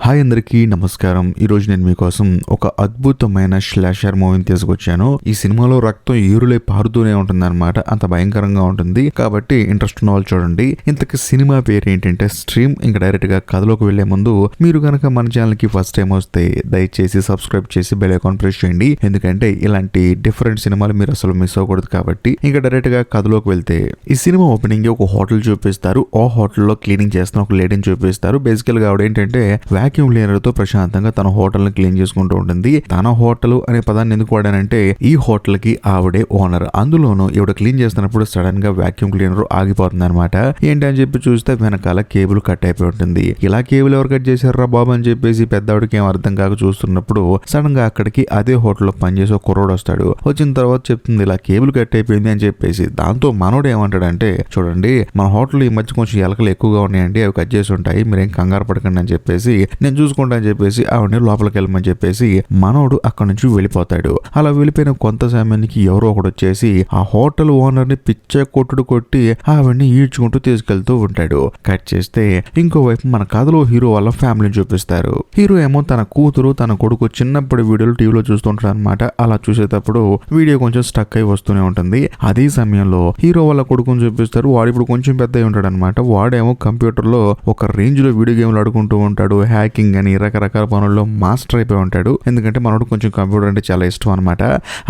Hi అందరికీ నమస్కారం. ఈరోజు నేను మీకోసం ఒక అద్భుతమైన స్లాషర్ మూవీని తీసుకొచ్చాను. ఈ సినిమాలో రక్తం ఏరులై పారుతూనే ఉంటుంది అనమాట. అంత భయంకరంగా ఉంటుంది కాబట్టి ఇంట్రెస్ట్ ఉన్న వాళ్ళు చూడండి. ఇంతకీ సినిమా పేరు ఏంటంటే స్ట్రీమ్. ఇంకా డైరెక్ట్ గా కథలోకి వెళ్లే ముందు మీరు కనుక మన ఛానల్ కి ఫస్ట్ టైం వస్తే దయచేసి సబ్స్క్రైబ్ చేసి బెల్ ఐకాన్ ప్రెస్ చేయండి. ఎందుకంటే ఇలాంటి డిఫరెంట్ సినిమాలు మీరు అసలు మిస్ అవ్వకూడదు కాబట్టి. ఇంకా డైరెక్ట్ గా కథలోకి వెళ్తే ఈ సినిమా ఓపెనింగ్ ఒక హోటల్ చూపిస్తారు. ఆ హోటల్లో క్లీనింగ్ చేస్తున్న ఒక లేడీని చూపిస్తారు. బేసికల్ గా ఆవిడ ఏంటంటే వాక్యూమ్ క్లీనర్ తో ప్రశాంతంగా తన హోటల్ ని క్లీన్ చేసుకుంటూ ఉంటుంది. తన హోటల్ అనే పదాన్ని ఎందుకు వాడానంటే ఈ హోటల్ కి ఆవిడే ఓనర్. అందులోనూ ఈవిడ క్లీన్ చేస్తున్నప్పుడు సడన్ గా వాక్యూమ్ క్లీనర్ ఆగిపోతుంది అనమాట. ఏంటి అని చెప్పి చూస్తే వెనకాల కేబుల్ కట్ అయిపోయి ఉంటుంది. ఇలా కేబుల్ ఎవరు కట్ చేశారా బాబు అని చెప్పేసి పెద్దవాడికి ఏం అర్థం కాక చూస్తున్నప్పుడు సడన్ గా అక్కడికి అదే హోటల్లో పనిచేసే ఒక కుర్రోడు వస్తాడు. వచ్చిన తర్వాత చెప్తుంది ఇలా కేబుల్ కట్ అయిపోయింది అని చెప్పేసి. దాంతో మనోడు ఏమంటాడంటే చూడండి మన హోటల్ ఈ మధ్య కొంచెం ఎలకలు ఎక్కువగా ఉన్నాయండి, అవి కట్ చేసి ఉంటాయి, మీరేం కంగారు పడకండి అని చెప్పేసి నేను చూసుకుంటా అని చెప్పేసి ఆవిడని లోపలికి వెళ్ళమని చెప్పేసి మనోడు అక్కడ నుంచి వెళ్ళిపోతాడు. అలా వెళ్ళిపోయిన కొంత సమయానికి ఎవరో ఒకడు వచ్చేసి ఆ హోటల్ ఓనర్ ని పిచ్చ కొట్టుడు కొట్టి ఆవిడని ఈడ్చుకుంటూ తీసుకెళ్తూ ఉంటాడు. కట్ చేస్తే ఇంకోవైపు మన కథలో హీరో వాళ్ళ ఫ్యామిలీని చూపిస్తారు. హీరో ఏమో తన కూతురు తన కొడుకు చిన్నప్పటి వీడియోలు టీవీలో చూస్తుంటాడు అనమాట. అలా చూసేటప్పుడు వీడియో కొంచెం స్టక్ అయి వస్తూనే ఉంటుంది. అదే సమయంలో హీరో వాళ్ళ కొడుకుని చూపిస్తారు. వాడు ఇప్పుడు కొంచెం పెద్ద ఉంటాడు అనమాట. వాడేమో కంప్యూటర్ లో ఒక రేంజ్ లో వీడియో గేమ్లు ఆడుకుంటూ ఉంటాడు. హ్యాకింగ్ అని రకరకాల పనుల్లో మాస్టర్ అయిపోయి ఉంటాడు. ఎందుకంటే మనోడు కొంచెం కంప్యూటర్ అంటే చాలా ఇష్టం అనమాట.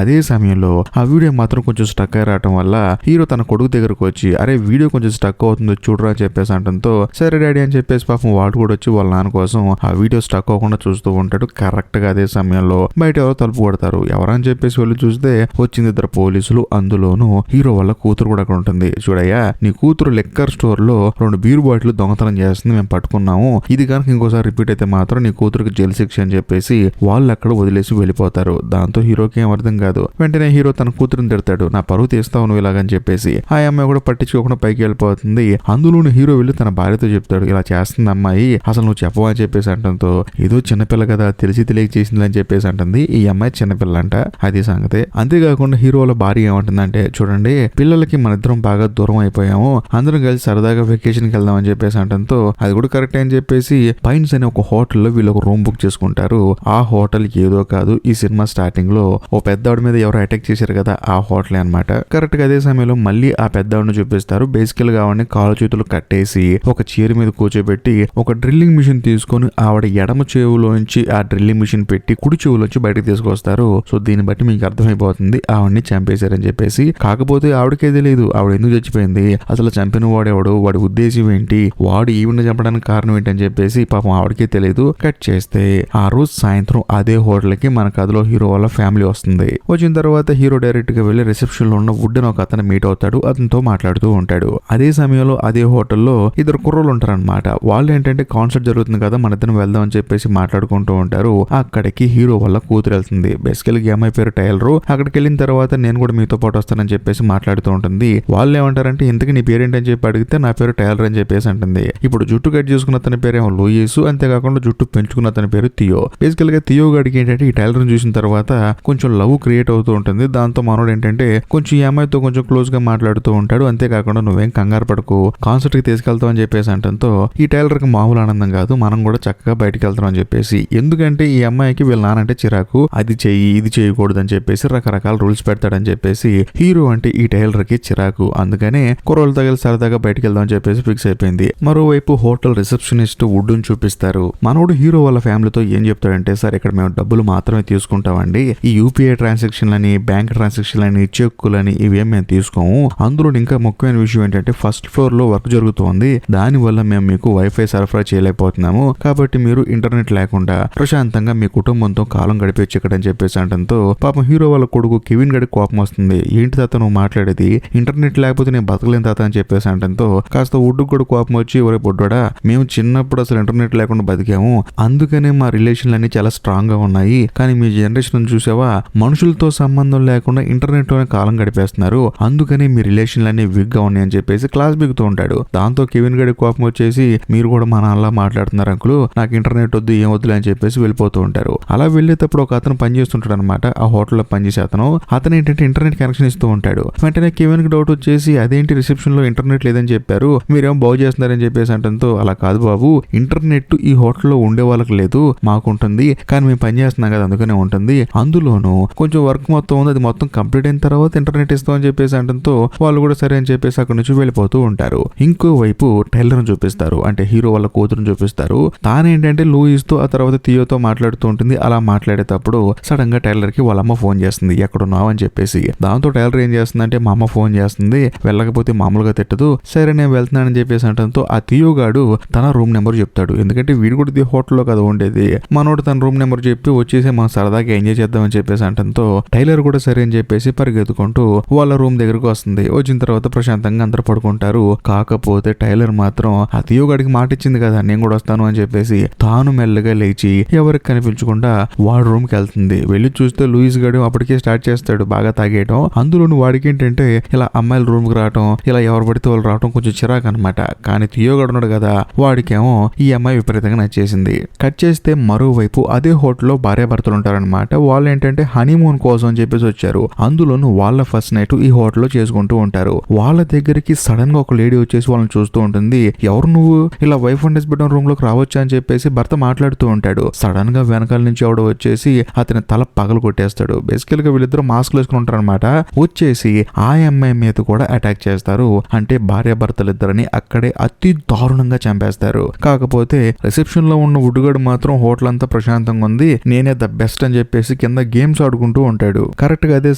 అదే సమయంలో ఆ వీడియో మాత్రం కొంచెం స్టక్ అయి రావటం వల్ల హీరో తన కొడుకు దగ్గరకు వచ్చి అరే వీడియో కొంచెం స్టక్ అవుతుందో చూడరా అని చెప్పేసి అంటంతో సరే డాడీ అని చెప్పేసి పాపం వాడు కూడా వచ్చి వాళ్ళ నాన్న కోసం ఆ వీడియో స్టక్ అవ్వకుండా చూస్తూ ఉంటాడు. కరెక్ట్ గా అదే సమయంలో బయట ఎవరో తలుపు కొడతారు. ఎవరని చెప్పేసి వెళ్ళి చూస్తే వచ్చింది ఇద్దరు పోలీసులు. అందులోనూ హీరో వాళ్ళ కూతురు కూడా అక్కడ ఉంటుంది. చూడయ్యా నీ కూతురు లెక్కర్ స్టోర్ లో 2 బీర్ బాటిల్ దొంగతనం చేస్తుంది, మేము పట్టుకున్నాము. ఇది కనుక ఇంకోసారి రిపీట్ అయితే మాత్రం నీ కూతురుకి జైలు శిక్ష అని చెప్పేసి వాళ్ళు అక్కడ వదిలేసి వెళ్ళిపోతారు. దాంతో హీరోకి ఏం అర్థం కాదు. వెంటనే హీరో తన కూతురుని తిడతాడు, నా పరువు తీస్తావు నువ్వు ఇలాగని చెప్పేసి. ఆ అమ్మాయి కూడా పట్టించుకోకుండా పైకి వెళ్ళిపోతుంది. అందులోని హీరో వెళ్ళి తన భార్యతో చెప్తాడు ఇలా చేస్తుంది అమ్మాయి, అసలు నువ్వు చెప్పవా అని చెప్పేసి అంటంతో ఏదో చిన్నపిల్ల కదా తెలిసి తెలియక చేసింది అని చెప్పేసి అంటుంది. ఈ అమ్మాయి చిన్నపిల్ల అంట, అది సంగతే. అంతేకాకుండా హీరో వాళ్ళ భార్య ఏమంటుందంటే చూడండి పిల్లలకి మన ఇద్దరం బాగా దూరం అయిపోయాము, అందరం కలిసి సరదాగా వెకేషన్కి వెళ్దాం అని చెప్పేసి అంటంతో అది కూడా కరెక్ట్ అని చెప్పేసి పైన్స్ అనే ఒక హోటల్లో వీళ్ళు ఒక రూమ్ బుక్ చేసుకుంటారు. ఆ హోటల్ ఏదో కాదు, ఈ సినిమా స్టార్టింగ్ లో ఓ పెద్దవాడి మీద ఎవరో అటాక్ చేశారు కదా ఆ హోటలే అనమాట. కరెక్ట్ గా అదే సమయంలో మళ్ళీ ఆ పెద్దవాడిని చూపిస్తారు. బేసికల్ గా ఆవిడని కాలు చేతులు కట్టేసి ఒక చైర్ మీద కూర్చోబెట్టి ఒక డ్రిల్లింగ్ మిషన్ తీసుకొని ఆవిడ ఎడమ చెవులోంచి ఆ డ్రిల్లింగ్ మిషన్ పెట్టి కుడి చెవులోంచి బయటకు తీసుకొస్తారు. సో దీన్ని బట్టి మీకు అర్థమైపోతుంది ఆవిడని చంపేశారని చెప్పేసి. కాకపోతే ఆవిడకే తెలియదు ఆవిడ ఎందుకు చచ్చిపోయింది, అసలు చంపిన వాడెవడు, వాడి ఉద్దేశం ఏంటి, వాడు ఈవిడ చంపడానికి కారణం ఏంటని చెప్పేసి పాపం ఆవిడకే తెలియదు. కట్ చేస్తే ఆ రోజు సాయంత్రం అదే హోటల్ కి మన కథలో హీరో వాళ్ళ ఫ్యామిలీ వస్తుంది. వచ్చిన తర్వాత హీరో డైరెక్ట్ గా వెళ్లి రిసెప్షన్ లో ఉన్న వుడ్ అని ఒక అతను మీట్ అవుతాడు. అతనితో మాట్లాడుతూ ఉంటాడు. అదే సమయంలో అదే హోటల్లో ఇద్దరు కుర్రోళ్ళు ఉంటారనమాట. వాళ్ళు ఏంటంటే కాన్సర్ట్ జరుగుతుంది కదా మన ఇద్దరం వెళ్దాం అని చెప్పేసి మాట్లాడుకుంటూ ఉంటారు. అక్కడికి హీరో వాళ్ళ కూతురు వెళ్తుంది. బేసికల్ గా అమ్మాయి పేరు టైలర్. అక్కడికి వెళ్ళిన తర్వాత నేను కూడా మీతో పాటు వస్తానని చెప్పేసి మాట్లాడుతూ ఉంటుంది. వాళ్ళు ఏమంటారంటే ఇంతకీ నీ పేరేంటని చెప్పి అడిగితే నా పేరు టైలర్ అని చెప్పేసి అంటుంది. ఇప్పుడు జుట్టు కట్ చేసుకున్న అతని పేరేమో లూయిస్, అంతేకాకుండా జుట్టు పెంచుకున్న అతని పేరు థియో. బేసికల్ గా థియో గడికి ఏంటంటే ఈ టైలర్ చూసిన తర్వాత కొంచెం లవ్ క్రియేట్ అవుతూ ఉంటుంది. దాంతో మనోడు ఏంటంటే కొంచెం ఈ అమ్మాయితో కొంచెం క్లోజ్ గా మాట్లాడుతూ ఉంటాడు. అంతేకాకుండా నువ్వేం కంగారు పడకు కాన్సర్ట్ కి తీసుకెళ్తావు అని చెప్పేసి అంటంతో ఈ టైలర్ కి మామూలు ఆనందం కాదు, మనం కూడా చక్కగా బయటకు వెళ్తాం అని చెప్పేసి. ఎందుకంటే ఈ అమ్మాయికి వీళ్ళ నానంటే చిరాకు, అది చెయ్యి ఇది చేయకూడదు అని చెప్పేసి రకరకాల రూల్స్ పెడతాడని చెప్పేసి హీరో అంటే ఈ టైలర్ కి చిరాకు. అందుకనే కుర్రోళ్ళు తగిలి సరదాగా బయటకు వెళ్దాం అని చెప్పేసి ఫిక్స్ అయిపోయింది. మరోవైపు హోటల్ రిసెప్షనిస్ట్ వుడ్ ని చూపిస్తారు. మనోడు హీరో వాళ్ళ ఫ్యామిలీతో ఏం చెప్తాడంటే సార్ ఇక్కడ మేము డబ్బులు మాత్రమే తీసుకుంటామండి, ఈ యూపీఐ ట్రాన్సాక్షన్లని బ్యాంక్ ట్రాన్సాక్షన్లని చెక్కులని ఇవేం మేము తీసుకోము. అందులో ఇంకా ముఖ్యమైన విషయం ఏంటంటే ఫస్ట్ ఫ్లోర్ లో వర్క్ జరుగుతోంది, దాని వల్ల మేము మీకు వైఫై సరఫరా చేయలేకపోతున్నాము, కాబట్టి మీరు ఇంటర్నెట్ లేకుండా ప్రశాంతంగా మీ కుటుంబంతో కాలం గడిపేచ్చు ఇక్కడ అని చెప్పేసి అంటంతో పాపం హీరో వాళ్ళ కొడుకు కెవిన్ గడికి కోపం వస్తుంది. ఏంటి తాత నువ్వు మాట్లాడేది, ఇంటర్నెట్ లేకపోతే నేను బతకలేను తాత అని చెప్పేసి అంటంతో కాస్త వుడ్డు కూడా కోపం వచ్చి ఒరే బొడ్డోడా మేము చిన్నప్పుడు అసలు ఇంటర్నెట్ లేకుండా బతికాము, అందుకనే మా రిలేషన్లు అన్ని చాలా స్ట్రాంగ్ గా ఉన్నాయి, కానీ మీ జనరేషన్ చూసావా మనుషులతో సంబంధం లేకుండా ఇంటర్నెట్ లోనే కాలం గడిపేస్తున్నారు, అందుకనే మీ రిలేషన్లు అన్ని వీక్ గా ఉన్నాయి అని చెప్పేసి క్లాస్ బిగుతూ ఉంటాడు. దాంతో కెవిన్ గడి కోపం వచ్చేసి మీరు కూడా మా నాన్నలా మాట్లాడుతున్నారు అంకులు, నాకు ఇంటర్నెట్ వద్దు ఏం వద్దులే అని చెప్పేసి వెళ్ళిపోతూ ఉంటారు. అలా వెళ్ళేటప్పుడు ఒక అతను పనిచేస్తుంటాడు అనమాట. ఆ హోటల్లో పనిచేసే అతను ఏంటంటే ఇంటర్నెట్ కనెక్షన్ ఇస్తూ ఉంటాడు. వెంటనే కెవిన్ కి డౌట్ వచ్చేసి అదేంటి రిసెప్షన్ లో ఇంటర్నెట్ లేదని చెప్పారు, మీరేమో బాగు చేస్తున్నారని చెప్పేసి అంటంతో అలా కాదు బాబు, ఇంటర్నెట్ ఈ హోటల్లో ఉండే వాళ్ళకి లేదు, మాకుంటుంది, కానీ మేము పని చేస్తున్నాం కదా అందుకనే ఉంటుంది, అందులోనూ కొంచెం వర్క్ మొత్తం ఉంది, అది మొత్తం కంప్లీట్ అయిన తర్వాత ఇంటర్నెట్ ఇస్తామని చెప్పేసి అంటంతో వాళ్ళు కూడా సరే అని చెప్పేసి అక్కడ నుంచి వెళ్ళిపోతూ ఉంటారు. ఇంకోవైపు టైలర్ చూపిస్తారు, అంటే హీరో వాళ్ళ కూతురుని చూపిస్తారు. తానేంటంటే లూయిస్ తో ఆ తర్వాత థియోతో మాట్లాడుతూ ఉంటుంది. అలా మాట్లాడేటప్పుడు సడన్ గా టైలర్ కి వాళ్ళ అమ్మ ఫోన్ చేస్తుంది, ఎక్కడున్నావు అని చెప్పేసి. దాంతో టైలర్ ఏం చేస్తుందంటే మా అమ్మ ఫోన్ చేస్తుంది, వెళ్ళకపోతే మామూలుగా తిట్టదు, సరే నేను వెళ్తున్నానని చెప్పేసి అంటంతో ఆ థియో గాడు తన రూమ్ నెంబర్ చెప్తాడు. ఎందుకంటే వీడు కూడా హోటల్లో కదా ఉండేది, మనోడు తన రూమ్ నెంబర్ చెప్పి వచ్చేసి మనం సరదాగా ఎంజాయ్ చేద్దామని చెప్పేసి అంటంతో టైలర్ కూడా సరే అని చెప్పేసి పరిగెత్తుకుంటూ వాళ్ళ రూమ్ దగ్గరకు వస్తుంది. వచ్చిన తర్వాత ప్రశాంతంగా అందరూ పడుకుంటారు. కాకపోతే టైలర్ మాత్రం ఆ థియో గాడికి మాట ఇచ్చింది కదా నేను కూడా వస్తాను అని చెప్పేసి తాను మెల్లగా లేచి ఎవరికి కనిపించకుండా వాడు రూమ్ కి వెళ్తుంది. వెళ్ళి చూస్తే లూయిస్ గాడు అప్పటికే స్టార్ట్ చేస్తాడు బాగా తాగేయటం. అందులోను వాడికి ఏంటంటే ఇలా అమ్మాయిల రూమ్ కి రావటం, ఇలా ఎవరు పడితే వాళ్ళు రావటం కొంచెం చిరాకు అనమాట. కానీ థియో గాడు ఉన్నాడు కదా, వాడికేమో ఈ అమ్మాయి విపరీతంగా నచ్చేసింది. కట్ చేస్తే మరోవైపు అదే హోటల్లో భార్యాభర్తలు ఉంటారనమాట. వాళ్ళు ఏంటంటే హనీమూన్ కోసం అని చెప్పేసి వచ్చారు. అందులోను వాళ్ళ ఫస్ట్ నైట్ ఈ హోటల్లో చేసుకుంటూ ఉంటారు. వాళ్ళ దగ్గరికి సడన్ గా ఒక లేడీ వచ్చేసి వాళ్ళని చూస్తూ ఉంటుంది. ఎవరు నువ్వు, ఇలా వైఫ్ అండ్ హస్బెండ్ రూమ్ లోకి రావచ్చా అని చెప్పేసి భర్త మాట్లాడుతూ ఉంటాడు. సడన్ గా వెనకాల నుంచి ఎవడో వచ్చేసి అతని తల పగలు కొట్టేస్తాడు. బేసికల్ గా వీళ్ళిద్దరు మాస్క్లు వేసుకుని ఉంటారు అనమాట. వచ్చేసి ఆ అమ్మాయి మీద కూడా అటాక్ చేస్తారు. అంటే భార్యాభర్తలిద్దరిని అక్కడే అతి దారుణంగా చంపేస్తారు. కాకపోతే రిసెప్షన్ లో ఉన్న ఉడ్డుగడు మాత్రం హోటల్ అంతా ప్రశాంతంగా ఉంది, నేనే ద బెస్ట్ అని చెప్పేసి కింద గేమ్స్ ఆడుకుంటూ ఉంటాడు. కరెక్ట్ గా అదే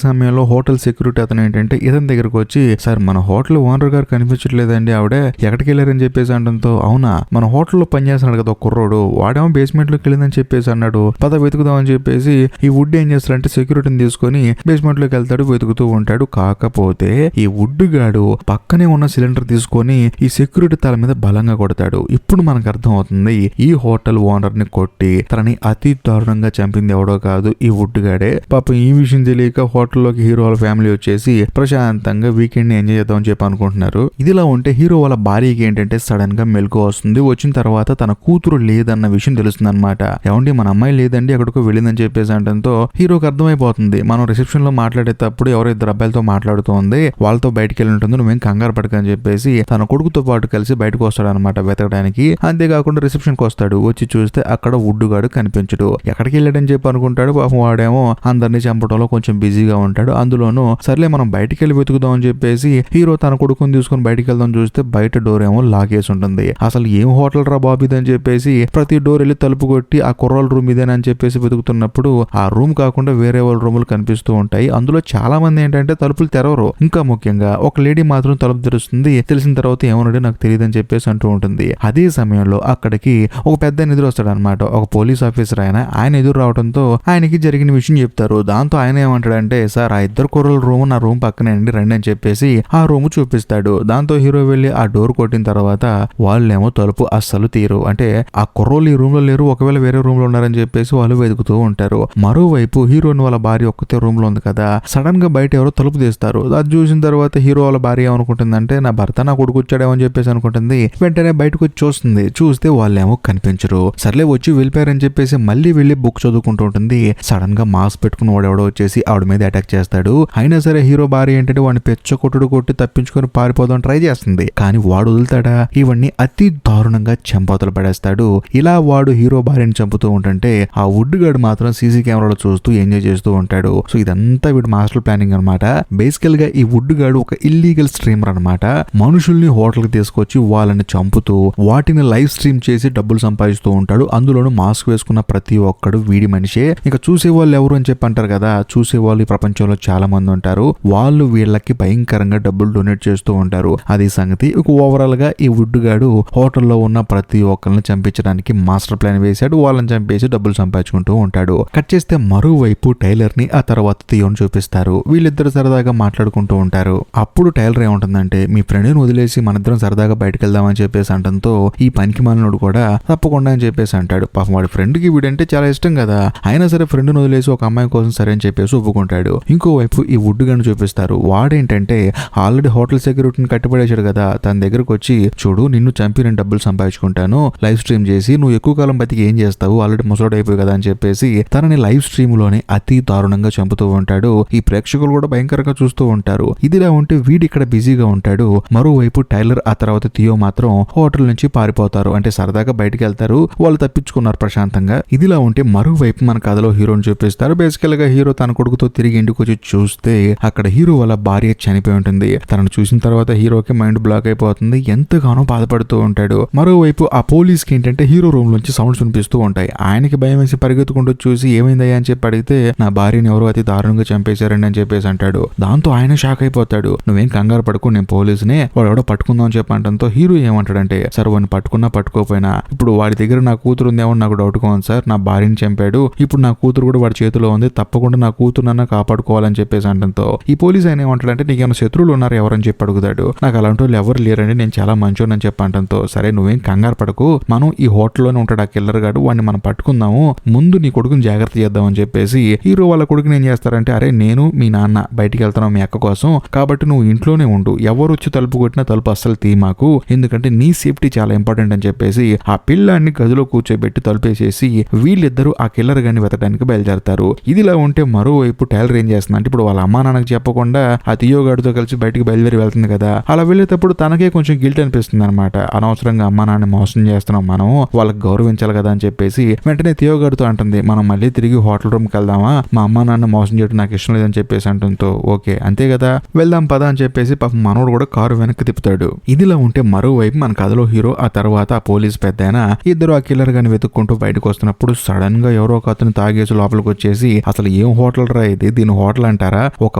సమయంలో హోటల్ సెక్యూరిటీ అతను ఏంటంటే ఇతని దగ్గరకు వచ్చి, సార్ మన హోటల్ ఓనర్ గారు కనిపించట్లేదండి, ఆవిడ ఎక్కడికి వెళ్ళారని చెప్పేసి అంటంతో, అవునా మన హోటల్లో పనిచేస్తున్నాడు కదా ఒక కుర్రోడు, వాడేమో బేస్మెంట్ లోకి వెళ్ళిందని చెప్పేసి అన్నాడు, పద వెతుకుదాం అని చెప్పేసి ఈ వుడ్ ఏం చేస్తాడంటే సెక్యూరిటీని తీసుకొని బేస్మెంట్ లోకి వెళ్తాడు, వెతుకుతూ ఉంటాడు. కాకపోతే ఈ వుడ్ గాడు పక్కనే ఉన్న సిలిండర్ తీసుకొని ఈ సెక్యూరిటీ తల మీద బలంగా కొడతాడు. ఇప్పుడు మనకు అర్థం అవుతుంది ఈ హోటల్ ఓనర్ ని కొట్టి తనని అతి దారుణంగా చంపింది ఎవడో కాదు, ఈ వుడ్ గాడే. పాపం ఈ విషయం తెలియక హోటల్లోకి హీరో వాళ్ళ ఫ్యామిలీ వచ్చేసి ప్రశాంతంగా వీకెండ్ ని ఎంజాయ్ చేద్దామని చెప్పి అనుకుంటున్నారు. ఇదిలా ఉంటే హీరో వాళ్ళ భార్యకి ఏంటంటే సడన్ గా మెలకు వస్తుంది. వచ్చిన తర్వాత తన కూతురు లేదన్న విషయం తెలుస్తుంది అనమాట. ఏమండి మన అమ్మాయి లేదండి ఎక్కడికో వెళ్ళిందని చెప్పేసి అంటంతో హీరోకి అర్థమైపోతుంది, మనం రిసెప్షన్ లో మాట్లాడేటప్పుడు ఎవరో ఇద్దరు అబ్బాయిలతో మాట్లాడుతోంది, వాళ్ళతో బయటకు వెళ్ళి ఉంటుంది, నువ్వేం కంగారు పడకని చెప్పేసి తన కొడుకుతో పాటు కలిసి బయటకు వస్తాడు అనమాట వెతకడానికి. అంతేకాకుండా రిసెప్షన్ కి వస్తాడు. వచ్చి చూస్తే అక్కడ వుడ్డుగాడు కనిపించడు. ఎక్కడికి వెళ్ళాడని చెప్పి అనుకుంటాడు. పాపం వాడేమో అందరినీ చంపడంలో కొంచెం బిజీగా ఉంటాడు. అందులోనూ సర్లే మనం బయటికి వెళ్ళి వెతుకుదాం అని చెప్పేసి హీరో తన కొడుకుని తీసుకుని బయటికి వెళ్దాం చూస్తే బయట డోర్ ఏమో లాగేసి ఉంటుంది. అసలు ఏం హోటల్ రా బాబు ఇదని చెప్పేసి ప్రతి డోర్ వెళ్ళి తలుపు కొట్టి ఆ కుర్రోళ్ళ రూమ్ ఇదేనని చెప్పేసి వెతుకుతున్నప్పుడు ఆ రూమ్ కాకుండా వేరే వాళ్ళ రూములు కనిపిస్తూ ఉంటాయి. అందులో చాలా మంది ఏంటంటే తలుపులు తెరవరు. ఇంకా ముఖ్యంగా ఒక లేడీ మాత్రం తలుపు తెరుస్తుంది. తెలిసిన తర్వాత ఏమన్నాడో నాకు తెలియదు అని చెప్పేసి అంటూ ఉంటుంది. అదే సమయంలో అక్కడికి ఒక పెద్ద ఎదురు వస్తాడు అనమాట. ఒక పోలీస్ ఆఫీసర్ ఆయన ఎదురు రావడంతో ఆయనకి జరిగిన విషయం చెప్తారు. దాంతో ఆయన ఏమంటాడంటే, సార్ ఆ ఇద్దరు కుర్రల రూమ్ నా రూమ్ పక్కనే అండి, రండి అని చెప్పేసి ఆ రూమ్ చూపిస్తాడు. దాంతో హీరో వెళ్ళి ఆ డోర్ కొట్టిన తర్వాత వాళ్ళేమో తలుపు అస్సలు తీరు. అంటే ఆ కుర్రోళ్ళు ఈ రూమ్ లో లేరు, ఒకవేళ వేరే రూమ్ లో ఉన్నారని చెప్పేసి వాళ్ళు వెతుకుతూ ఉంటారు. మరోవైపు హీరోని వాళ్ళ భార్య ఒక్కతే రూమ్ లో ఉంది కదా, సడన్ గా బయట ఎవరో తలుపు తీస్తారు. అది చూసిన తర్వాత హీరో వాళ్ళ భార్య ఏమనుకుంటుందంటే నా భర్త నా కొడుకు వచ్చాడేమో అని చెప్పేసి అనుకుంటుంది. వెంటనే బయటకు వచ్చి చూస్తుంది. చూస్తే వాళ్ళేమో కనిపించరు. సర్లే వచ్చి వెళ్ళిపోయారని చెప్పేసి మళ్ళీ వెళ్ళి బుక్ చదువుకుంటూ ఉంటుంది. సడన్ గా మాస్క్ పెట్టుకుని వాడెవడో వచ్చేసి ఆవిడ మీద అటాక్ చేస్తాడు. అయినా సరే హీరో భార్య ఏంటంటే వాడిని పెచ్చ కొట్టుడు కొట్టి తప్పించుకొని పారిపోదాం ట్రై చేస్తుంది. కానీ వాడు వదులుతాడా, ఇవన్నీ అతి దారుణంగా చెంపతలు పడేస్తాడు. ఇలా వాడు హీరో భార్యని చంపుతూ ఉంటుంటే ఆ వుడ్ గాడు మాత్రం సీసీ కెమెరాలో చూస్తూ ఎంజాయ్ చేస్తూ ఉంటాడు. సో ఇదంతా వీడు మాస్టర్ ప్లానింగ్ అనమాట. బేసికల్ గా ఈ వుడ్ గాడు ఒక ఇల్లీగల్ స్ట్రీమర్ అనమాట. మనుషుల్ని హోటల్ కి తీసుకొచ్చి వాళ్ళని చంపుతూ వాటిని లైవ్ స్ట్రీమ్ చేసి డబ్బులు సంపాదిస్తూ ఉంటాడు. అందులోనూ మాస్క్ వేసుకున్న ప్రతి ఒక్కడు వీడి మనిషే. ఇక చూసే వాళ్ళు ఎవరు అని చెప్పి అంటారు కదా, చూసే వాళ్ళు ఈ ప్రపంచంలో చాలా మంది ఉంటారు. వాళ్ళు వీళ్ళకి భయంకరంగా డబ్బులు డొనేట్ చేస్తూ ఉంటారు. అది సంగతి. ఇక ఓవరాల్ గా ఈ వుడ్ గాడు హోటల్లో ఉన్న ప్రతి ఒక్కరిని చంపించడానికి మాస్టర్ ప్లాన్ వేశాడు. వాళ్ళని చంపేసి డబ్బులు సంపాదించుకుంటూ ఉంటాడు. కట్ చేస్తే మరోవైపు టైలర్ ని ఆ తర్వాత థియోని చూపిస్తారు. వీళ్ళిద్దరు సరదాగా మాట్లాడుకుంటూ ఉంటారు. అప్పుడు టైలర్ ఏముంటుందంటే, మీ ఫ్రెండ్ని వదిలేసి మనిద్దరం సరదాగా బయటకు వెళ్దామని చెప్పేసి అంటంతో ఈ పనికి మాలినోడు కూడా తప్పకుండా అని చెప్పేసి అంటాడు. పాపం వాడి ఫ్రెండ్ కి వీడంటే చాలా ఇష్టం కదా, అయినా సరే ఫ్రెండ్ని వదిలేసి ఒక అమ్మాయి కోసం సరే అని చెప్పేసి ఒప్పుకుంటాడు. ఇంకోవైపు ఈ వుడ్ గన్ను చూపిస్తారు. వాడేంటంటే ఆల్రెడీ హోటల్ సెక్యూరిటీని కట్టిపడేశాడు కదా, తన దగ్గరకు వచ్చి చూడు నిన్ను చంపి నేను డబ్బులు సంపాదించుకుంటాను, లైవ్ స్ట్రీమ్ చేసి నువ్వు ఎక్కువ కాలం బతికి ఏం చేస్తావు, ఆల్రెడీ ముసలోడు అయిపోయి కదా అని చెప్పేసి తనని లైవ్ స్ట్రీమ్ లోనే అతి దారుణంగా చంపుతూ ఉంటాడు. ఈ ప్రేక్షకులు కూడా భయంకరంగా చూస్తూ ఉంటారు. ఇదిలా ఉంటే వీడి ఇక్కడ బిజీగా ఉంటాడు. మరోవైపు టైలర్ ఆ తర్వాత థియో మాత్రం హోటల్ నుంచి పారిపోతారు. అంటే సరదాగా బయట బయటకు వెళ్తారు. వాళ్ళు తప్పించుకున్నారు ప్రశాంతంగా. ఇదిలా ఉంటే మరోవైపు మన కథలో హీరోని చూపిస్తారు. బేసికల్ గా హీరో తన కొడుకుతో తిరిగి ఇంటికి వచ్చి చూస్తే అక్కడ హీరో వాళ్ళ భార్య చనిపోయి ఉంటుంది. తనను చూసిన తర్వాత హీరోకి మైండ్ బ్లాక్ అయిపోతుంది. ఎంతగానో బాధపడుతూ ఉంటాడు. మరోవైపు ఆ పోలీస్ కి ఏంటంటే హీరో రూమ్ నుంచి సౌండ్స్ వినిపిస్తూ ఉంటాయి. ఆయనకి భయం వేసి పరిగెత్తుకుంటూ చూసి ఏమైందయ్యా అని చెప్పి అడిగితే నా భార్యని ఎవరో అతి దారుణంగా చంపేశారండి అని చెప్పేసి అంటాడు. దాంతో ఆయన షాక్ అయిపోతాడు. నువ్వేం కంగారు పడుకో, నేను పోలీసునే, వాడు ఎవడో పట్టుకుందాం అని చెప్పంటంతో హీరో ఏమంటాడంటే సార్ వాడిని పట్టుకున్నా పట్టుకోపోయినా ఇప్పుడు వాడి దగ్గర నా కూతురు ఉందేమో నాకు డౌట్ గా ఉంది సార్. నా భార్యని చంపాడు, ఇప్పుడు నా కూతురు కూడా వాడి చేతిలో ఉంది, తప్పకుండా నా కూతురునన్నా కాపాడుకోవాలని చెప్పేసి అంటంతో ఈ పోలీస్ ఆయన ఏమంటాడంటే నీకేమైనా శత్రువులు ఉన్నారు ఎవరని చెప్పి అడుగుతాడు. నాకు అలాంటి వాళ్ళు ఎవరు లేరండి, నేను చాలా మంచోనని చెప్పంటంతో సరే నువ్వేం కంగారు పడకు, మనం ఈ హోటల్లోనే ఉంటాడు ఆ కిల్లర్ గాడు, వాడిని మనం పట్టుకుందాము, ముందు నీ కొడుకుని జాగ్రత్త చేద్దామని చెప్పేసి హీరో వాళ్ళ కొడుకుని ఏం చేస్తారంటే అరే నేను మీ నాన్న బయటికి వెళ్తున్నావు మీ అక్క కోసం, కాబట్టి నువ్వు ఇంట్లోనే ఉండు, ఎవరు వచ్చి తలుపు కొట్టినా తలుపు అస్సలు తీమాకు, ఎందుకంటే నీ సేఫ్టీ చాలా ఇంపార్టెంట్ అని చెప్పేసి ఆ పిల్లాన్ని గదిలో కూర్చోబెట్టి తలుపేసేసి వీళ్ళిద్దరూ ఆ కిల్లర్ గాని వెతకడానికి బయలుదేరతారు. ఇదిలా ఉంటే మరోవైపు టైలర్ ఏం చేస్తుంది అంటే ఇప్పుడు వాళ్ళ అమ్మా నాన్నకి చెప్పకుండా ఆ తియోగాడితో కలిసి బయటికి బయలుదేరి వెళ్తుంది కదా. అలా వెళ్ళేటప్పుడు తనకే కొంచెం గిల్ట్ అనిపిస్తుంది అనమాట. అనవసరంగా అమ్మా నాన్న మోసం చేస్తున్నాం, మనం వాళ్ళకి గౌరవించాలి కదా అని చెప్పేసి వెంటనే తియోగాడితో అంటుంది మనం మళ్ళీ తిరిగి హోటల్ రూమ్కి వెళ్దామా, మా అమ్మా నాన్న మోసం చేయడం నాకు ఇష్టం లేదని చెప్పేసి అంటుందో ఓకే అంతే కదా వెళ్దాం పదా అని చెప్పేసి పాపం మనోడు కూడా కారు వెనక్కి తిప్పుతాడు. ఇదిలా ఉంటే మరోవైపు మన కథలో హీరో ఆ తర్వాత ఆ పోలీస్ పెద్దయిన ఇద్దరు ఆ కిల్లర్ గాని వెతుక్కుంటూ బయటకు వస్తున్నప్పుడు సడన్ గా ఎవరో ఒక అతను తాగేసి లోపలికి వచ్చేసి అసలు ఏం హోటల్ రా ఇది, దీని హోటల్ అంటారా, ఒక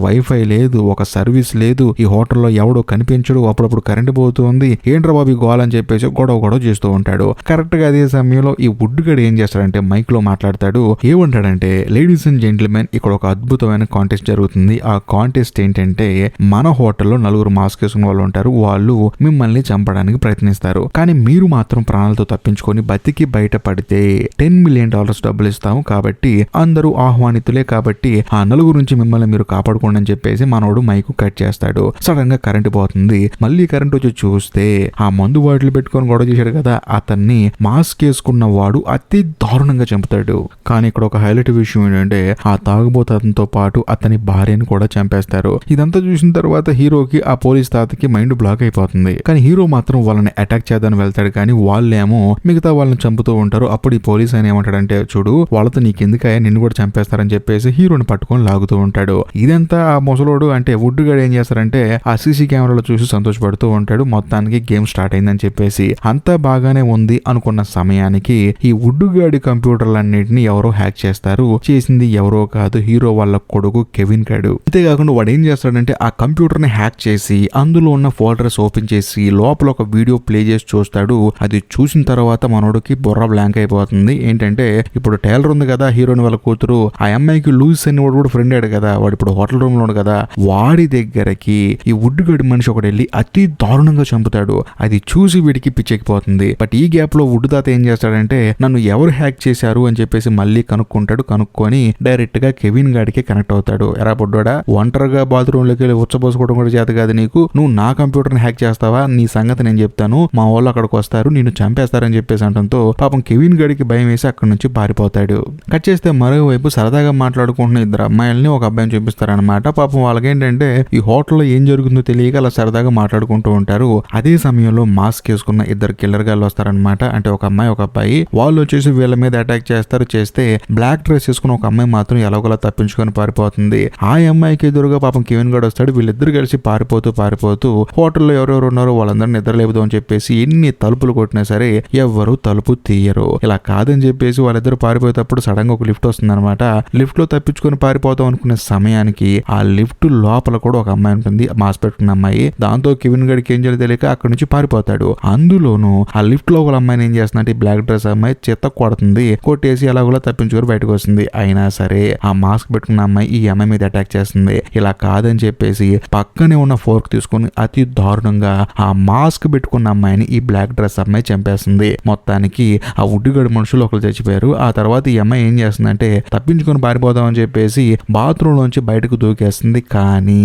వైఫై లేదు, ఒక సర్వీస్ లేదు, ఈ హోటల్లో ఎవడో కనిపించడు, అప్పుడప్పుడు కరెంట్ పోతుంది, ఏంట్రా బాబు గోల్ అని చెప్పేసి గొడవ చేస్తూ ఉంటాడు. కరెక్ట్ గా అదే సమయంలో ఈ వుడ్ గడ్ ఏం చేస్తాడంటే మైక్ లో మాట్లాడతాడు. ఏమంటాడంటే లేడీస్ అండ్ జెంటిల్మెన్ ఇక్కడ ఒక అద్భుతమైన కాంటెస్ట్ జరుగుతుంది. ఆ కాంటెస్ట్ ఏంటంటే మన హోటల్లో నలుగురు మాస్క్ వేసుకున్న వాళ్ళు ఉంటారు, వాళ్ళు మిమ్మల్ని చంపడానికి ప్రయత్నిస్తారు, కానీ మీరు మాత్రం ప్రాణాలతో తప్పించుకొని బతికి బయటపడితే $10 million డబ్బులు ఇస్తాము, కాబట్టి అందరూ ఆహ్వానితులే, కాబట్టి ఆ నలుగురు నుంచి మిమ్మల్ని మీరు కాపాడుకోండి అని చెప్పేసి మనోడు మైకు కట్ చేస్తాడు. సడన్ గా కరెంట్ పోతుంది. మళ్ళీ కరెంట్ వచ్చి చూస్తే ఆ మందు బాటిల్ పెట్టుకొని గొడవ చేశాడు కదా అతన్ని మాస్క్ వేసుకున్న వాడు అతి దారుణంగా చంపుతాడు. కానీ ఇక్కడ ఒక హైలైట్ విషయం ఏంటంటే ఆ తాగుబోతు అతనితో పాటు అతని భార్యను కూడా చంపేస్తారు. ఇదంతా చూసిన తర్వాత హీరోకి ఆ పోలీస్ తాతకి మైండ్ బ్లాక్ అయిపోతుంది. కానీ హీరో మాత్రం వాళ్ళని అటాక్ చేద్దామని వెళ్తాడు, కానీ వాళ్ళేమో మిగతా వాళ్ళని చంపుతూ ఉంటారు. అప్పుడు ఈ పోలీస్ ఆయన ఏమంటాడంటే చూడు వాళ్ళతో నీకెందుకయ్యా, నిన్ను కూడా చంపేస్తారని చెప్పేసి హీరోని పట్టుకొని లాగుతూ ఉంటాడు. ఇదంతా ఆ ముసలోడు అంటే వుడ్ గడ్ ఏం చేస్తారంటే ఆ సీసీ కెమెరాలో చూసి సంతోషపడుతూ ఉంటాడు. మొత్తానికి గేమ్ స్టార్ట్ అయిందని చెప్పేసి అంతా బాగానే ఉంది అనుకున్న సమయానికి ఈ వుడ్ గడ్ కంప్యూటర్లన్నింటినీ ఎవరో హ్యాక్ చేస్తారు. చేసింది ఎవరో కాదు, హీరో వాళ్ళ కొడుకు కెవిన్ గడ్. అంతేకాకుండా వాడు ఏం చేస్తాడంటే ఆ కంప్యూటర్ ని హ్యాక్ చేసి అందులో ఉన్న ఫోల్డర్స్ ఓపెన్ చేసి లోపల ఒక వీడియో ప్లే చేసి చూస్తాడు. అది చూసిన తర్వాత మనోడికి బుర్ర బ్లాంక్ అయిపోతుంది. ఏంటంటే ఇప్పుడు టైలర్ ఉంది కదా హీరోని వాళ్ళ కూతురు, ఆ అమ్మాయికి లూయిస్ అని వాడు కూడా ఫ్రెండ్ అయ్యాడు కదా, వాడు ఇప్పుడు హోటల్ రూమ్ లో కదా, వాడి దగ్గరకి ఈ వుడ్ గడ్ మనిషి ఒకటి వెళ్ళి అతి దారుణంగా చంపుతాడు. అది చూసి వీడికి పిచ్చెక్కిపోతుంది. బట్ ఈ గ్యాప్ లో వుడ్ తాత ఏం చేస్తాడంటే నన్ను ఎవరు హ్యాక్ చేశారు అని చెప్పేసి మళ్ళీ కనుక్కుంటాడు. కనుక్కొని డైరెక్ట్ గా కెవిన్ గాడికి కనెక్ట్ అవుతాడు. ఎరా పొడ్డోడా, ఒంటరిగా బాత్రూమ్ లోకి వెళ్ళి ఉచ్చబోసుకోవడం కూడా చేత కాదు నీకు, నువ్వు నా కంప్యూటర్ ని హ్యాక్ చేస్తావా, నీ సంగతి నేను చెప్తాను, మా వాళ్ళు అక్కడికి వస్తారు నిన్ను చంపేస్తారని చెప్పేసి అంటంతో పాపం కెవిన్ గడికి భయం వేసి అక్కడి నుంచి పారిపోతాడు. కట్ చేస్తే మరోవైపు సరదాగా మాట్లాడుకుంటున్న ఇద్దరు అమ్మాయిల్ని ఒక అబ్బాయిని చూపిస్తారనమాట. పాపం వాళ్ళకేంటంటే ఈ హోటల్లో ఏం జరుగుతుందో తెలియక అలా సరదాగా మాట్లాడుకుంటూ ఉంటారు. అదే సమయంలో మాస్క్ వేసుకున్న ఇద్దరు కిల్లర్ గాళ్ళు వస్తారనమాట. అంటే ఒక అమ్మాయి ఒక అబ్బాయి, వాళ్ళు వచ్చేసి వీళ్ళ మీద అటాక్ చేస్తారు. చేస్తే బ్లాక్ డ్రెస్ వేసుకున్న ఒక అమ్మాయి మాత్రం ఎలాగోలా తప్పించుకొని పారిపోతుంది. ఆ అమ్మాయికి ఎదురుగా పాపం కెవిన్ గడ్ వస్తాడు. వీళ్ళిద్దరు కలిసి పారిపోతూ హోటల్లో ఎవరెవరు ఉన్నారో వాళ్ళందరినీ నిద్ర లేపుదాం అని చెప్పేసి ఎన్ని తలుపులు కొట్టినా సరే ఎవ్వరు తలుపు తీయరు. ఇలా కాదని చెప్పేసి వాళ్ళిద్దరు పారిపోయేటప్పుడు సడన్ గా ఒక లిఫ్ట్ వస్తుంది అనమాట. లిఫ్ట్ లో తప్పించుకొని పారిపోతాం అనుకునే సమయానికి ఆ లిఫ్ట్ లోపల కూడా ఒక అమ్మాయి ఉంటుంది, మాస్క్ పెట్టుకున్న అమ్మాయి. దాంతో కెవిన్ గడికి ఏం చేయాలో తెలియక అక్కడి నుంచి పారిపోతాడు. అందులోనూ ఆ లిఫ్ట్ లో ఒక అమ్మాయిని ఏం చేస్తుందంటే బ్లాక్ డ్రెస్ అమ్మాయి చెత్త కొడుతుంది. కొట్టేసి అలాగోలా తప్పించుకొని బయటకు వస్తుంది. అయినా సరే ఆ మాస్క్ పెట్టుకున్న అమ్మాయి ఈ అమ్మాయి మీద అటాక్ చేస్తుంది. ఇలా కాదని చెప్పేసి పక్కనే ఉన్న ఫోర్క్ తీసుకుని అతి దారుణంగా ఆ మాస్క్ పెట్టుకున్న అమ్మాయిని ఈ బ్లాక్ డ్రెస్ అమ్మాయి చంపేస్తుంది. మొత్తానికి ఆ వుడ్డుగడి మనుషులు ఒకరు చచ్చిపోయారు. ఆ తర్వాత ఈ అమ్మాయి ఏం చేస్తుందంటే తప్పించుకొని పారిపోదాం అని చెప్పేసి బాత్రూమ్ లోంచి బయటకు దూకేస్తుంది. కానీ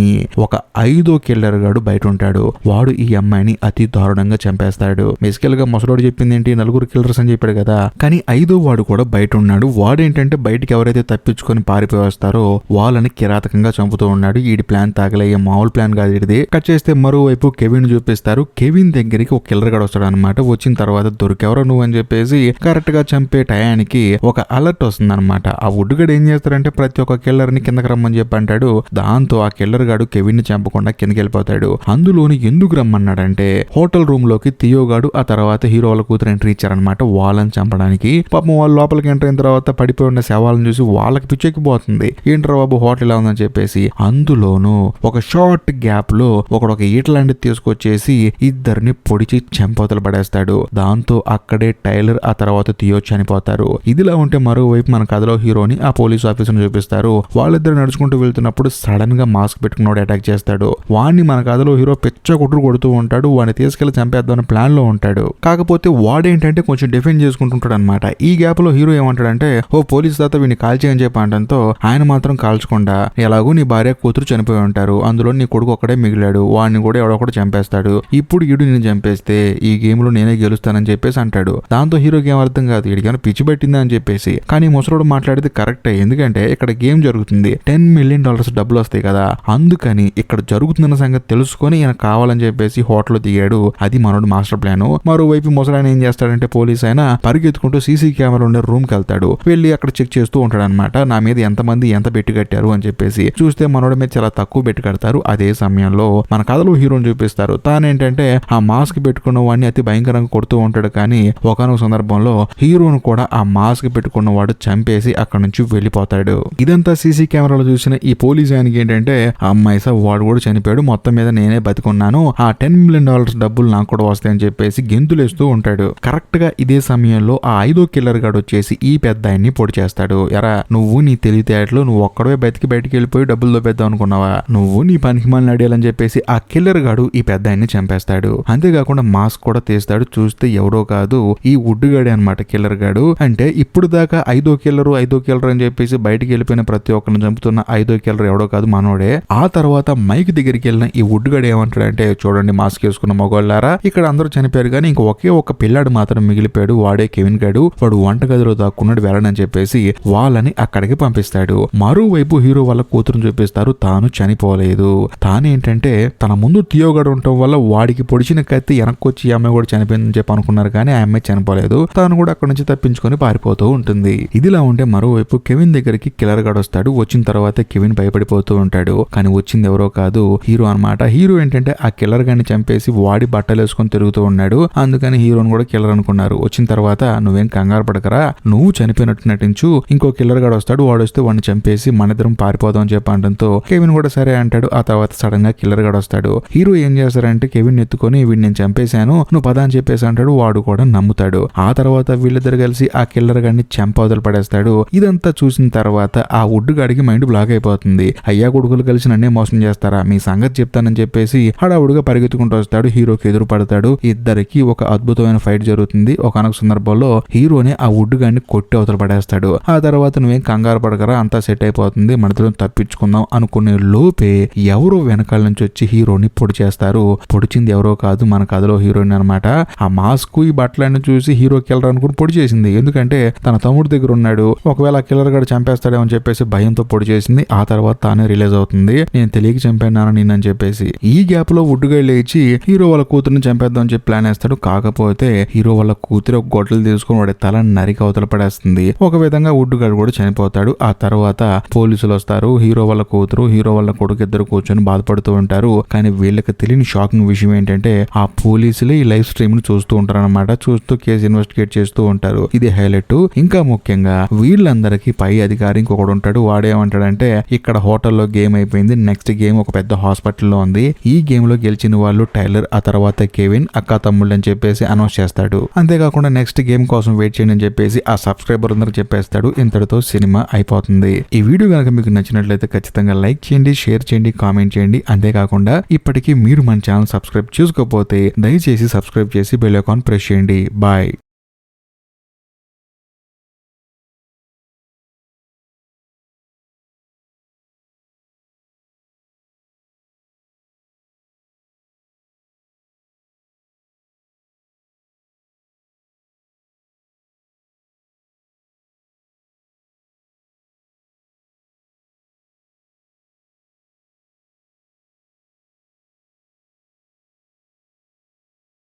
ఒక 5వ కిల్లర్ గాడు బయట ఉంటాడు. వాడు ఈ అమ్మాయిని అతి దారుణంగా చంపేస్తాడు. బేసికల్ గా ముసలోడు చెప్పింది ఏంటి, నలుగురు కిల్లర్స్ అని చెప్పాడు కదా, కానీ 5వ వాడు కూడా బయట ఉన్నాడు. వాడేంటంటే బయటికి ఎవరైతే తప్పించుకొని పారిపోయి వస్తారో వాళ్ళని కిరాతకంగా చంపుతూ ఉన్నాడు. ఈ ప్లాన్ తాగలయ్యే మామూలు ప్లాన్ కాదు ఇది. కట్ చేస్తే మరోవైపు కెవిన్ చూపిస్తారు. కెవిన్ దగ్గరికి ఒక కిల్లర్ గాడు వస్తాడు అనమాట. వచ్చిన తర్వాత దొరికెవరో నువ్వు అని చెప్పేసి కరెక్ట్ గా చంపే టయానికి ఒక అలర్ట్ వస్తుంది అనమాట. ఆ వుడ్ గడు ఏం చేస్తారంటే ప్రతి ఒక్క కిల్లర్ ని కిందకి రమ్మని చెప్పి అంటాడు. దాంతో ఆ కిల్లర్ గాడు కెవిన్ ని చంపకుండా కిందకి వెళ్ళిపోతాడు. అందులోని ఎందుకు రమ్మన్నాడంటే హోటల్ రూమ్ లోకి థియో గాడు ఆ తర్వాత హీరో వాళ్ళ కూతురు ఎంట్రీ ఇచ్చారనమాట వాళ్ళని చంపడానికి. పాపం వాళ్ళు లోపలికి ఎంటర్ అయిన తర్వాత పడిపోయి ఉన్న శవాలను చూసి వాళ్ళకి పిచ్చెక్కిపోతుంది. ఏంట్రా బాబు హోటల్ ఎలా ఉందని చెప్పేసి. అందులోనూ ఒక షార్ట్ గ్యాప్ లో ఒక ఈటలాంటిది తీసుకొచ్చేసి ఇద్దరిని పొడిచి చెంపవతలు పడేస్తాడు. దాంతో అక్కడే టైలర్ ఆ తర్వాత థియో చనిపోతారు. ఇదిలా ఉంటే మరోవైపు మన కథలో హీరోని ఆ పోలీస్ ఆఫీసర్ చూపిస్తారు. వాళ్ళిద్దరు నడుచుకుంటూ వెళ్తున్నప్పుడు సడన్ గా మాస్క్ పెట్టుకున్నాడు అటాక్ చేస్తాడు. వాడిని మన కథలో హీరో పిచ్చ కుట్రు కొడుతూ ఉంటాడు. వాడిని తీసుకెళ్లి చంపేద్దామని ప్లాన్ లో ఉంటాడు. కాకపోతే వాడేంటంటే కొంచెం డిఫెండ్ చేసుకుంటుంటాడు అనమాట. ఈ గ్యాప్ లో హీరో ఏమంటాడంటే ఓ పోలీస్ తాత వీడిని కాల్చేయని చెప్పి అనడంతో ఆయన మాత్రం కాల్చకుండా ఎలాగూ నీ భార్య కూతురు చనిపోయి ఉంటారు, అందులో నీ కొడుకు ఒక్కడే మిగిలాడు, వాడిని కూడా ఎవడొకటి చంపేస్తాడు, ఇప్పుడు ఈడు నేను చంపేస్తే ఈ గేమ్ లో నేనే గెలుస్తానని చెప్పేసి అంటాడు. దాంతో హీరోకి ఏం అర్థం కాదు, వీడికైనా పిచ్చి పెట్టిందా అని చెప్పేసి. కానీ ముసలోడు మాట్లాడితే కరెక్టే, ఎందుకంటే ఇక్కడ గేమ్ జరుగుతుంది, $10 million డబ్బులు వస్తాయి కదా, అందుకని ఇక్కడ జరుగుతుందన్న సంగతి తెలుసుకొని ఈయన కావాలని చెప్పేసి హోటల్ దిగాడు. అది మనోడు మాస్టర్ ప్లాన్. మరోవైపు ముసలాయన ఏం చేస్తాడంటే పోలీస్ అయినా పరిగెత్తుకుంటూ సీసీ కెమెరా ఉండే రూమ్ కి వెళ్తాడు. వెళ్ళి అక్కడ చెక్ చేస్తూ ఉంటాడు అనమాట. నా మీద ఎంతమంది ఎంత బెట్టి కట్టారు అని చెప్పేసి. చూస్తే మనోడి మీద చాలా తక్కువ బెట్టి కడతారు. అదే సమయంలో మన కథలో హీరోని చూపిస్తారు. తానేంటంటే ఆ మాస్క్ పెట్టుకున్న వాడిని అతి భయంకరంగా కొడుతూ ఉంటాడు. కానీ ఒకనొక సందర్భంలో హీరోను కూడా ఆ మాస్క్ పెట్టుకున్న వాడు చంపేసి అక్కడ నుంచి వెళ్ళిపోతాడు. ఇదంతా సీసీ కెమెరాలో చూసిన ఈ పోలీస్ ఆయనకి ఏంటంటే అమ్మాయి సార్ వాడు కూడా చనిపోయాడు, మొత్తం మీద నేనే బతికున్నాను, ఆ $10 million డబ్బులు నాకు కూడా వస్తాయని చెప్పేసి గెంతులేస్తూ ఉంటాడు. కరెక్ట్ గా ఇదే సమయంలో ఆ 5వ కిల్లర్ గాడు వచ్చేసి ఈ పెద్ద ఆయన్ని పొడి చేస్తాడు. ఎరా నువ్వు నీ తెలివితేటలు నువ్వు ఒక్కడే బయటికి వెళ్ళిపోయి డబ్బులు దొబ్బేద్దాం అనుకున్నావా, నువ్వు నీ పనికి మాలిన అడియాలని చెప్పేసి ఆ కిల్లర్ గాడు ఈ పెద్ద ఆయన్ని చంపేస్తాడు. అంతేకాకుండా మాస్క్ కూడా తీస్తాడు. చూస్తే ఎవరో కాదు ఈ వుడ్ గాడే అనమాట కిల్లర్ గాడు. అంటే ఇప్పుడు దాకా 5వ కిల్లర్ అని చెప్పేసి బయటికి వెళ్ళిపోయిన ప్రతి ఒక్కరిని చంపుతున్న 5వ కిల్లర్ ఎవడో కాదు మనోడే. ఆ తర్వాత మైక్ దగ్గరికి వెళ్ళిన ఈ వుడ్ గాడు ఏమంటాడంటే చూడండి మాస్క్ వేసుకున్న మగవాళ్ళారా, ఇక్కడ అందరూ చనిపోయారు కానీ ఇంక ఒకే ఒక పిల్లాడు మాత్రం మిగిలిపోయాడు, వాడే కెవిన్ గాడు, వాడు వంటగదిలో దాక్కున్నాడు వెళ్ళనని చెప్పేసి వాళ్ళని అక్కడికి పంపిస్తాడు. మరోవైపు హీరో వాళ్ళ కూతురుని చూపిస్తారు. తాను చనిపోలేదు. తానేంటంటే తన ముందు థియో గాడు ఉండటం వల్ల వాడికి పొడిచిన కత్తి వెనక్కొచ్చి ఈ అమ్మాయి కూడా చనిపోయిందని చెప్పి అనుకున్నారు. కానీ ఆ అమ్మాయి చనిపోలేదు. తాను కూడా అక్కడ నుంచి తప్పించుకొని పారిపోతూ ఉంటుంది. ఇదిలా ఉంటే మరోవైపు కెవిన్ దగ్గరికి కిల్లర్ గాడు వస్తాడు. వచ్చిన తర్వాత కెవిన్ భయపడిపోతూ ఉంటాడు. కానీ వచ్చింది ఎవరో కాదు హీరో అనమాట. హీరో ఏంటంటే ఆ కిల్లర్ గాడిని చంపేసి వాడి బట్టలు వేసుకొని తిరుగుతూ ఉన్నాడు. అందుకని హీరోని కూడా కిల్లర్ అనుకున్నారు. వచ్చిన తర్వాత నువ్వేం కంగారు పడకరా, నువ్వు చనిపోయినట్టు నటించు, ఇంకో కిల్లర్ గాడు వస్తాడు, వాడు వస్తే వాడిని చంపేసి మన ఇద్దరం పారిపోదాం అని చెప్పి అనడంతో కెవిన్ కూడా సరే అంటాడు. ఆ తర్వాత సడన్ గా కిల్లర్ గాడు వస్తాడు. హీరో ఏం చేస్తారంటే కెవిన్ ఎత్తుకొని వీడిని నేను చంపేశాను నువ్వు పద అని చెప్పేసి అంటాడు. వాడు కూడా నమ్ముతాడు. ఆ తర్వాత వీళ్ళిద్దరు కలిసి ఆ కిల్లర్ గాడిని చెంపవతలు పడేస్తాడు. ఇదంతా చూసిన తర్వాత ఆ వుడ్ గాడికి మైండ్ బ్లాక్ అయిపోతుంది. అయ్యా కొడుకులు కలిసి నన్నే మోసం చేస్తారా, మీ సంగతి చెప్తానని చెప్పేసి హడావుడిగా పరిగెత్తుకుంటూ వస్తాడు. హీరోకి ఎదురు పడతాడు. ఇద్దరికి ఒక అద్భుతమైన ఫైట్ జరుగుతుంది. ఒకనొక సందర్భంలో హీరోని ఆ వుడ్ గాడిని కొట్టి అవతల పడేస్తాడు. ఆ తర్వాత నువ్వేం కంగారు పడకరా, అంతా సెట్ అయిపోతుంది, మనతో తప్పించుకుందాం అనుకునే లోపే ఎవరో వెనకాల నుంచి వచ్చి హీరోని పొడి చేస్తారు. పొడిచింది ఎవరో కాదు మన కథలో హీరోయిన్ అనమాట. ఆ మాస్క్ ఈ బట్టలన్నీ చూసి హీరో కిల్లర్ అనుకుని పొడి చేసింది. ఎందుకంటే తన తమ్ముడు దగ్గర ఉన్నాడు, ఒకవేళ ఆ కిల్లర్ గాడు చంపేస్తాడేమో అని చెప్పేసి భయంతో పొడి చేసింది. ఆ తర్వాత తానే రిలీజ్ అవుతుంది, నేను తెలియక చంపాను నిన్నని చెప్పేసి. ఈ గ్యాప్ లో వుడ్ గా లేచి హీరో వాళ్ళ కూతురుని చంపేద్దాం అని చెప్పి ప్లాన్ వేస్తాడు. కాకపోతే హీరో వాళ్ళ కూతురు ఒక గొడ్డలు తీసుకుని వాడి తల నరికి అవతల పడేస్తుంది. ఒక విధంగా వుడ్ గాడు కూడా చనిపోతాడు. ఆ తర్వాత పోలీసులు వస్తారు. హీరో వాళ్ళ కూతురు హీరో వాళ్ళ కొడుకు ఇద్దరు కూర్చొని బాధపడుతూ ఉంటారు. కానీ వీళ్ళకి తెలియని షాకింగ్ విషయం ఏంటంటే ఆ పోలీసులే ఈ లైవ్ స్ట్రీమ్ ని చూస్తూ ఉంటారు అనమాట. చూస్తూ కేసు ఇన్వెస్టిగేట్ చేస్తూ ఉంటారు. ఇది హైలైట్. ఇంకా ముఖ్యంగా వీళ్ళందరికీ పై అధికారి ఇంకొకడు ఉంటాడు. వాడేమంటాడంటే ఇక్కడ హోటల్లో గేమ్ అయిపోయింది, నెక్స్ట్ గేమ్ ఒక పెద్ద హాస్పిటల్లో ఉంది, ఈ గేమ్ లో గెలిచిన వాళ్ళు టైలర్ ఆ తర్వాత కెవిన్ అక్క తమ్ముళ్ళు అని చెప్పేసి అనౌన్స్ చేస్తాడు. అంతేకాకుండా నెక్స్ట్ గేమ్ కోసం వెయిట్ చేయండి అని చెప్పేసి ఆ సబ్స్క్రైబర్ అందరికి చెప్పేస్తాడు. ఇంతటితో సినిమా అయిపోతుంది. ఈ వీడియో కనుక మీకు నచ్చినట్లయితే ఖచ్చితంగా లైక్ చేయండి, షేర్ చేయండి, కామెంట్ చేయండి. అంతేకాకుండా ఇప్పటికీ మీరు మన ఛానల్ సబ్స్క్రైబ్ చేసుకోకపోతే దయచేసి సబ్స్క్రైబ్ చేసి బెల్ ఐకాన్ ప్రెస్ చేయండి. బాయ్.